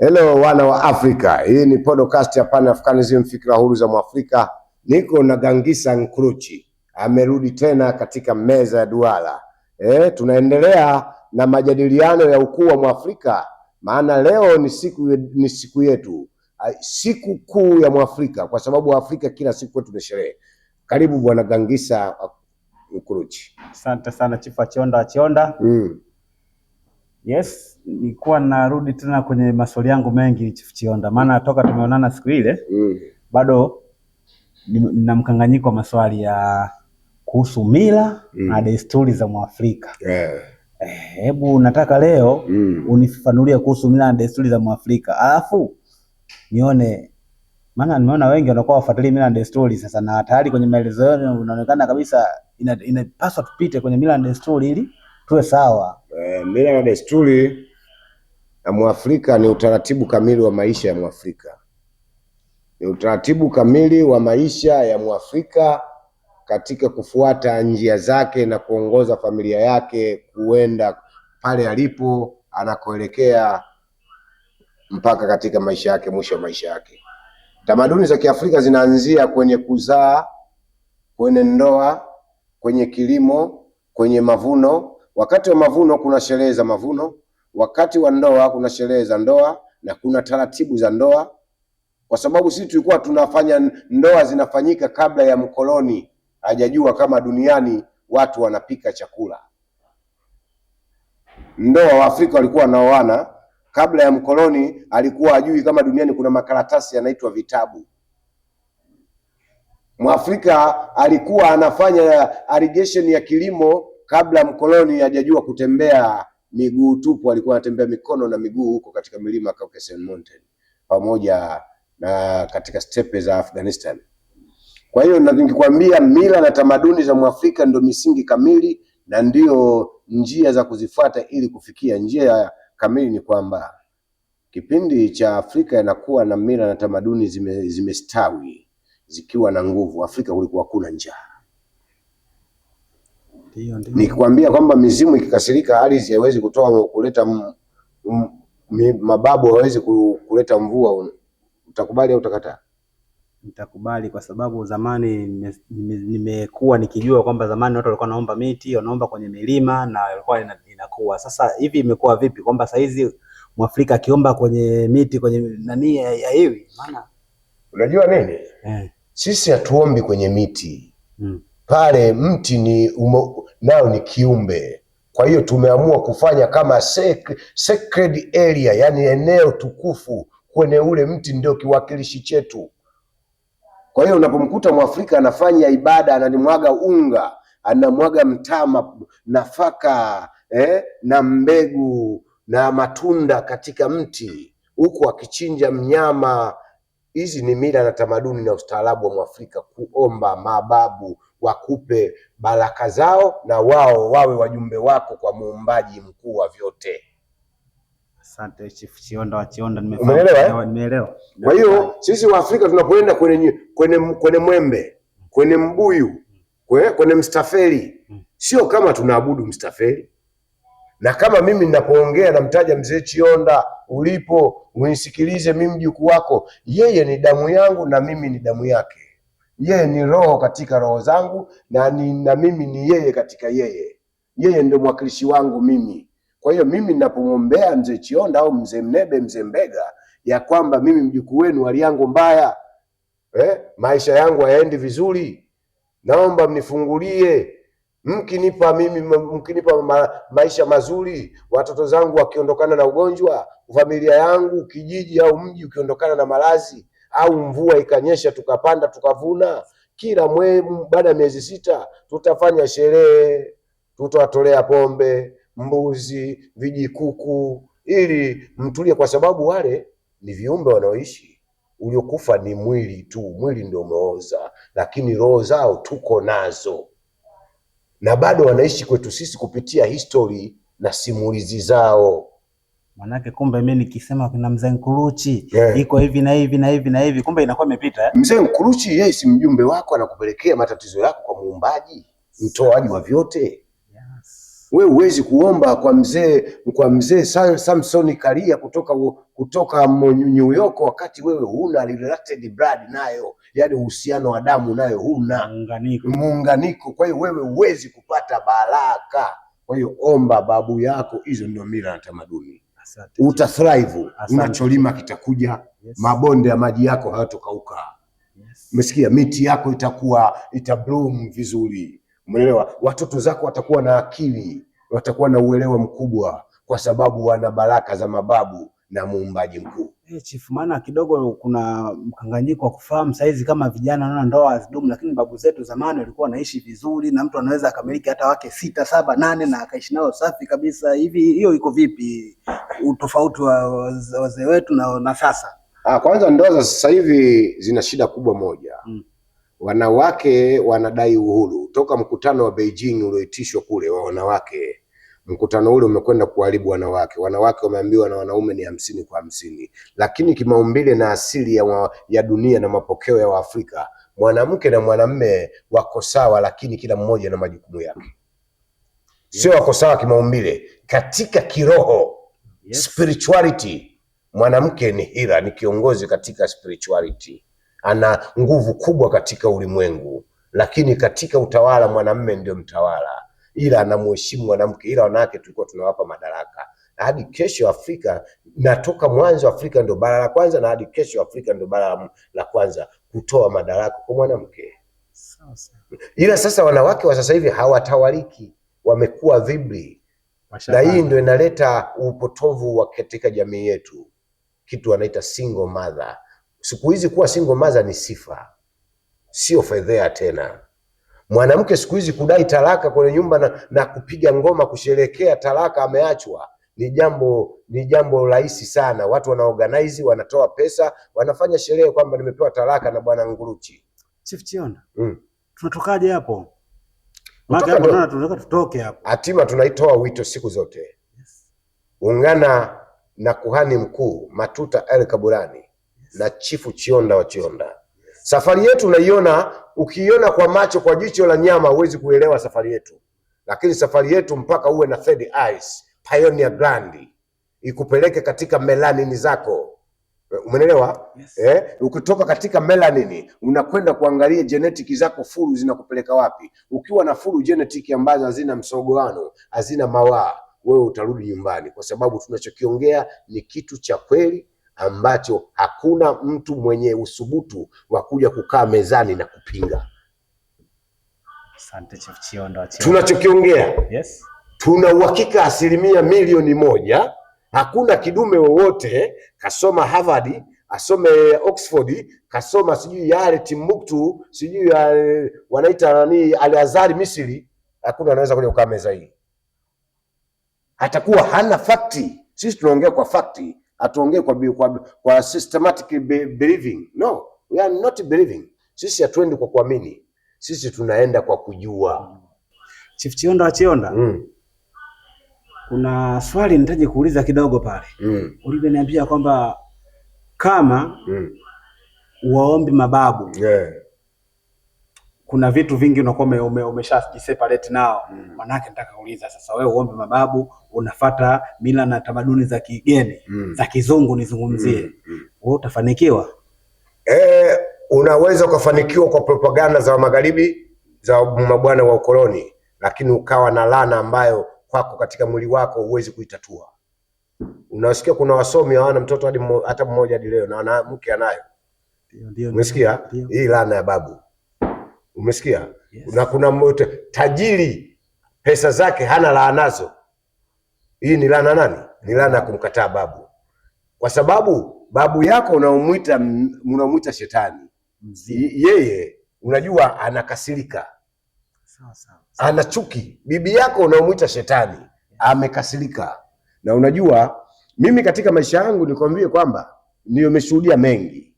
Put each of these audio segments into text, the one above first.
Hello wana wa Afrika, hii ni podcast ya Pan Africanism, fikra huru za Mwafrika. Niko na Gangisa Nkuluchi, amerudi tena katika meza ya duara. Tunaendelea na majadiliano ya ukuu wa Mwafrika, maana leo ni siku yetu, siku kuu ya Mwafrika, kwa sababu Afrika kila siku tuna sherehe. Karibu bwana Gangisa Nkuluchi. Asante sana Chifu Achionda. Yes, nilikuwa narudi tena kwenye maswali yangu mengi Chifu Chionda, maana toka tumeonana siku ile bado nina mkanganyiko wa maswali ya kuhusu mila na desturi za Mwafrika. Hebu nataka leo unifafanulie kuhusu mila na desturi za Mwafrika, alafu nione, maana nimeona wengi wanakuwa wafuatilia mila na desturi sasa, na tayari kwenye maelezo yao unaonekana kabisa inapaswa tupite kwenye mila na desturi ili tuwe sawa. Mila na desturi ya Mwafrika ni utaratibu kamili wa maisha ya Mwafrika. Ni utaratibu kamili wa maisha ya Mwafrika katika kufuata njia zake na kuongoza familia yake kuenda pale alipo anakoelekea mpaka katika maisha yake, mwisho wa maisha yake. Tamaduni za Kiafrika zinaanzia kwenye kuzaa, kwenye ndoa, kwenye kilimo, kwenye mavuno. Wakati wa mavuno kuna sherehe za mavuno, wakati wa ndoa kuna sherehe za ndoa na kuna taratibu za ndoa, kwa sababu sisi tulikuwa tunafanya ndoa zinafanyika kabla ya mkoloni hajajua kama duniani watu wanapika chakula. Ndoa wa Afrika walikuwa wanaoana kabla ya mkoloni, alikuwa hajui kama duniani kuna makaratasi yanaitwa vitabu. Mwafrika alikuwa anafanya irrigation ya kilimo kabla mkoloni hajajua kutembea miguu tupu, alikuwa anatembea mikono na miguu huko katika milima Caucasus Mountain pamoja na katika steppe za Afghanistan. Kwa hiyo ningekwambia mila na tamaduni za Mwafrika ndio misingi kamili na ndio njia za kuzifuata ili kufikia njia kamili. Ni kwamba kipindi cha Afrika inakuwa na mila na tamaduni zimestawi zikiwa na nguvu. Afrika kulikuwa hakuna njaa. Nikikwambia kwamba mizimu ikikasirika ardhi haiwezi kuleta mababu hawezi kuleta mvua, utakubali au utakataa? Nitakubali, kwa sababu zamani nimekuwa nikijua kwamba zamani watu walikuwa naomba miti, wanaomba kwenye milima na ilikuwa inakuwa. Sasa hivi imekuwa vipi kwamba saa hizi Mwafrika akiomba kwenye miti, kwenye nani ya hivi? Maana unajua nini? Sisi hatuombi kwenye miti. Pale mti nao ni kiumbe. Kwa hiyo tumeamua kufanya kama sacred area, yani eneo tukufu. Kwenye ule mti ndio kiwakilishi chetu. Kwa hiyo unapomkuta Mwafrika anafanya ibada, ananimwaga unga, anamwaga mtama, nafaka, na mbegu na matunda katika mti, huku akichinja mnyama. Hizi ni mila na tamaduni na ustaarabu wa Mwafrika, kuomba mababu wakupe baraka zao na wao wawe wajumbe wako kwa muumbaji mkuu wa vyote. Asante Chifu Chionda, nimeelewa. Kwa hiyo sisi Waafrika tunapoenda kwenye mwembe, kwenye mbuyu, kwenye mstafeli, sio kama tunaabudu mstafeli. Na kama mimi ninapoongea namtaja mzee Chionda, ulipo unisikilize, mimi mjukuu wako, yeye ni damu yangu na mimi ni damu yake. Yeye ni roho katika roho zangu na mimi ni yeye katika yeye. Yeye ndio mwakilishi wangu mimi. Kwa hiyo mimi ninapomwombea mzee Chionda au mzee Mnebe, mzee Mbega, ya kwamba mimi mjukuu wenu hali yangu mbaya, maisha yangu hayaendi vizuri, naomba mnifungulie. Mkinipa maisha mazuri, watoto zangu wakiondokana na ugonjwa, familia yangu, kijiji au mji ukiondokana na maradhi, au mvua ikanyesha tukapanda tukavuna, kila baada ya miezi 6 tutafanya sherehe, tutawatolea pombe, mbuzi, vijikuku, ili mtulie, kwa sababu wale ni viumbe wanaoishi. Uliokufa ni mwili tu, mwili ndio umeoza, lakini roho zao tuko nazo na bado wanaishi kwetu sisi kupitia history na simulizi zao. Manake kumbe mimi nikisema kuna mzee Nkuluchi iko hivi na hivi na hivi na hivi, kumbe inakuwa imepita. Mzee Nkuluchi yeye si mjumbe wako, anakupelekea matatizo yako kwa muumbaji, mtoaji wa vyote. Wewe huwezi kuomba kwa mzee Samson Karia kutoka New York wakati wewe huna related blood nayo, yaani uhusiano wa damu nayo huna muunganiko. Kwa hiyo wewe huwezi kupata baraka. Kwa hiyo omba babu yako. Hizo ndio mila na tamaduni. Uta thrive. Unacholima kitakuja. Yes. Mabonde ya maji yako hayatokauka. Yes. Umesikia? Miti yako itabloom vizuri. Umeelewa? Watoto zako watakuwa na akili, watakuwa na uelewa mkubwa, kwa sababu wana baraka za mababu na muumbaji mkuu. Chief, maana kidogo kuna mkanganyiko wa kufahamu saizi kama vijana naona ndoa hazidumu, lakini babu zetu zamani walikuwa wanaishi vizuri na mtu anaweza akamiliki hata wake 6, 7, 8 na akaishi nao safi kabisa. Hivi hiyo iko vipi utofauti wa wazee wetu na sasa? Kwanza ndoa za sasa hivi zina shida kubwa moja. Wanawake wanadai uhuru. Toka mkutano wa Beijing ulioitishwa kule wa wanawake, mkutano ule umekwenda kuharibu wanawake. Wanawake wameambiwa na wanaume ni 50 kwa 50. Lakini kimaumbile na asili ya dunia na mapokeo ya Waafrika, mwanamke na mwanamume wako sawa, lakini kila mmoja na majukumu yake. Sio wako sawa kimaumbile, katika kiroho. Yes. Spirituality, mwanamke ni hira, ni kiongozi katika spirituality. Ana nguvu kubwa katika ulimwengu, lakini katika utawala mwanamume ndio mtawala, ila anamheshimu mwanamke. Ila wanawake tulikuwa tunawapa madaraka. Hadi kesho Afrika, natoka mwanzo Afrika ndio bara la kwanza, na hadi kesho Afrika ndio bara la kwanza kutoa madaraka kwa mwanamke. Ila sasa wanawake wa sasa hivi hawatawaliki, wamekuwa vibri. Na hii ndio inaleta upotovu wa katika jamii yetu, kitu wanaita single mother. Siku hizi kuwa single mother ni sifa, sio fedhea tena. Mwanamke siku hizi kudai talaka kwenye nyumba na kupiga ngoma kusherekea talaka ameachwa ni jambo rahisi sana. Watu wanaorganize, wanatoa pesa, wanafanya sherehe kwamba nimepewa talaka na bwana Nguruchi. Chief Chionda, tunatokaje hapo? Tunataka tutoke hapo. Hatima tunaitoa wito siku zote. Yes. Ungana na kuhani mkuu Matuta El Kaburani. Yes. Na Chifu Chionda wa Chionda. Yes. Safari yetu unaiona, ukiiona kwa macho, kwa jicho la nyama huwezi kuelewa safari yetu. Lakini safari yetu mpaka uwe na third eyes, pioneer gland, ikupeleke katika melanin zako. Umeelewa? Yes. Ukitoka katika melanin unakwenda kuangalia genetic zako full zinakupeleka wapi. Ukiwa na full genetic ambazo hazina msogoano, hazina mawaa, wewe utarudi nyumbani, kwa sababu tunachokiongea ni kitu cha kweli ambacho hakuna mtu mwenye usubutu wa kuja kukaa mezani na kupinga. Asante Chief Chionda. Tunachokiongea, yes, tuna uhakika 1,000,000. Hakuna kidume wowote kasoma Harvard, asome Oxford, kasoma sijui Yale Timbuktu, sijui wanaita nani Al-Azhar Misri, hakuna anaweza kuja kukaa meza hii. Hatakuwa hana fakti. Sisi tunaongea kwa fakti, hatuongee kwa systematic believing. No, we are not believing. Sisi hatuendi kwa kuamini. Sisi tunaenda kwa kujua. Chief Chionda wa Chionda. Kuna swali nitaje kuuliza kidogo pale. Ulivyoniambia kwamba kama waombi mababu, kuna vitu vingi unakuwa umeshajiseparate nao. Manake nataka kuuliza sasa, wewe uombi mababu, unafuata mila na tamaduni za kigeni, za kizungu nizungumzie. Wewe utafanikiwa? Unaweza ukafanikiwa kwa propaganda za magharibi, za mabwana wa ukoloni, lakini ukawa na laana ambayo kwako katika mwili wako huwezi kuitatua. Unasikia kuna wasomi hawana mtoto hata mmoja hadi leo, na mke anayo. Ndio. Umesikia? Hii laana ya babu. Umesikia? Yes. Na kuna tajiri pesa zake hana laanazo. Hii ni laana nani? Ni laana ya kumkataa babu. Kwa sababu babu yako unamuita shetani. Yeye unajua anakasirika. Sawa. Ana chuki. Bibi yako unamuita shetani, amekasirika. Na unajua mimi katika maisha yangu nikwambie kwamba nimeshuhudia mengi.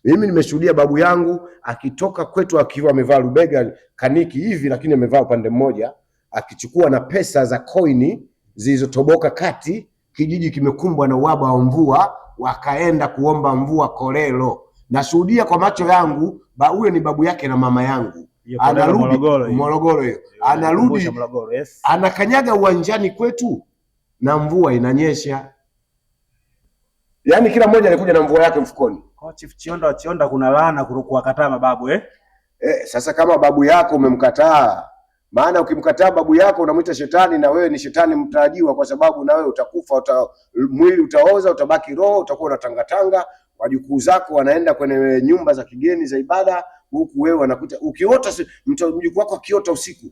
Mimi nimeshuhudia babu yangu akitoka kwetu akiwa amevaa rubega kaniki hivi, lakini amevaa upande mmoja, akichukua na pesa za coin zilizotoboka kati, kijiji kimekumbwa na uhaba wa mvua, wakaenda kuomba mvua Kolelo. Nashuhudia kwa macho yangu, huyo ni babu yake na mama yangu. anarudi Morogoro hiyo, anarudi yes. Anakanyaga uwanjani kwetu na mvua inanyesha, yaani kila mmoja alikuja na mvua yake mfukoni. Kwa Chief Chionda kuna laana kuwakataa mababu Sasa kama babu yako umemkataa, maana ukimkataa babu yako unamwita shetani, na wewe ni shetani mtarajiwa, kwa sababu na wewe utakufa, mwili utaoza, utabaki roho, utakuwa unatangatanga, wajukuu zako wanaenda kwenye nyumba za kigeni za ibada, huku wewe anakuta ukiota, mjukuu wako akiota usiku,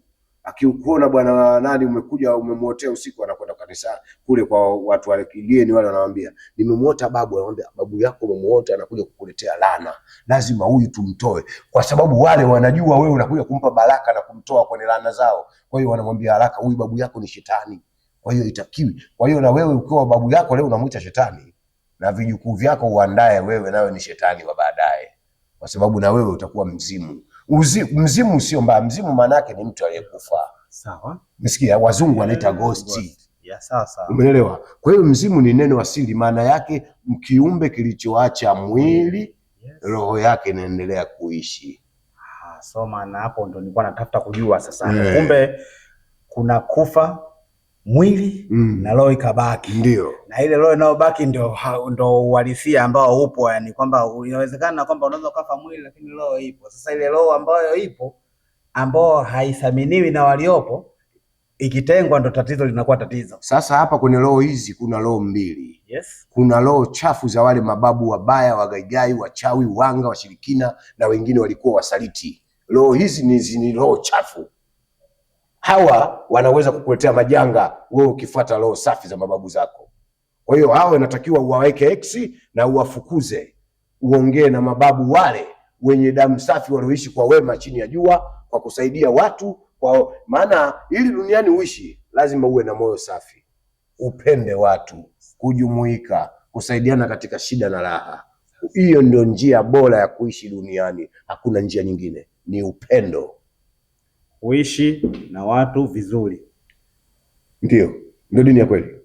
akikuona bwana nani umekuja umemuotea usiku, anakwenda kanisa kule kwa watu wale kigeni wale, wanamwambia nimemuota babu, anamwambia babu yako umemuota anakuja kukuletea laana, lazima huyu tumtoe, kwa sababu wale wanajua wewe unakuja kumpa baraka na kumtoa kwenye laana zao. Kwa hiyo wanamwambia haraka, huyu babu yako ni shetani, kwa hiyo itakiwi. Kwa hiyo na wewe ukiwa babu yako leo unamuita shetani, na vijukuu vyako uandae wewe nawe ni shetani wa baadaye, kwa sababu na wewe utakuwa mzimu. Mzimu sio mbaya, mzimu maana yake ni mtu aliyekufa. Sawa. Msikia wazungu wanaita ghost. Ya sawa. Umeelewa? Kwa hiyo mzimu ni neno asili, maana yake kiumbe kilichoacha mwili, yes. Roho yake inaendelea kuishi. So maana hapo ndo nilikuwa natafuta kujua sasa. Kumbe kuna kufa mwili na roho ikabaki. Ndio. Na ile roho inayobaki ndo uhalisia ambao upo, yani kwamba inawezekana kwamba unaweza kufa mwili lakini roho ipo. Sasa ile roho ambayo ipo ambao haithaminiwi na waliopo, ikitengwa ndo tatizo linakuwa tatizo. Sasa hapa kwenye roho hizi kuna roho mbili. Yes. Kuna roho chafu za wale mababu wabaya, wagaigai, wachawi, wanga, washirikina, na wengine walikuwa wasaliti. Roho hizi ni roho chafu. Hawa wanaweza kukuletea majanga wewe ukifuata roho safi za mababu zako. Kwa hiyo hao inatakiwa uwaweke X na uwafukuze. Uongee na mababu wale wenye damu safi walioishi kwa wema chini ya jua, kwa kusaidia watu, kwa maana ili duniani uishi lazima uwe na moyo safi. Upende watu, kujumuika, kusaidiana katika shida na raha. Hiyo ndio njia bora ya kuishi duniani. Hakuna njia nyingine, ni upendo. Uishi na watu vizuri. Ndio dini ya kweli.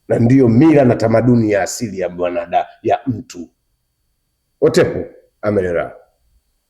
Na ndio mila na tamaduni ya asili ya mwanadamu, ya mtu. Otepo amelera.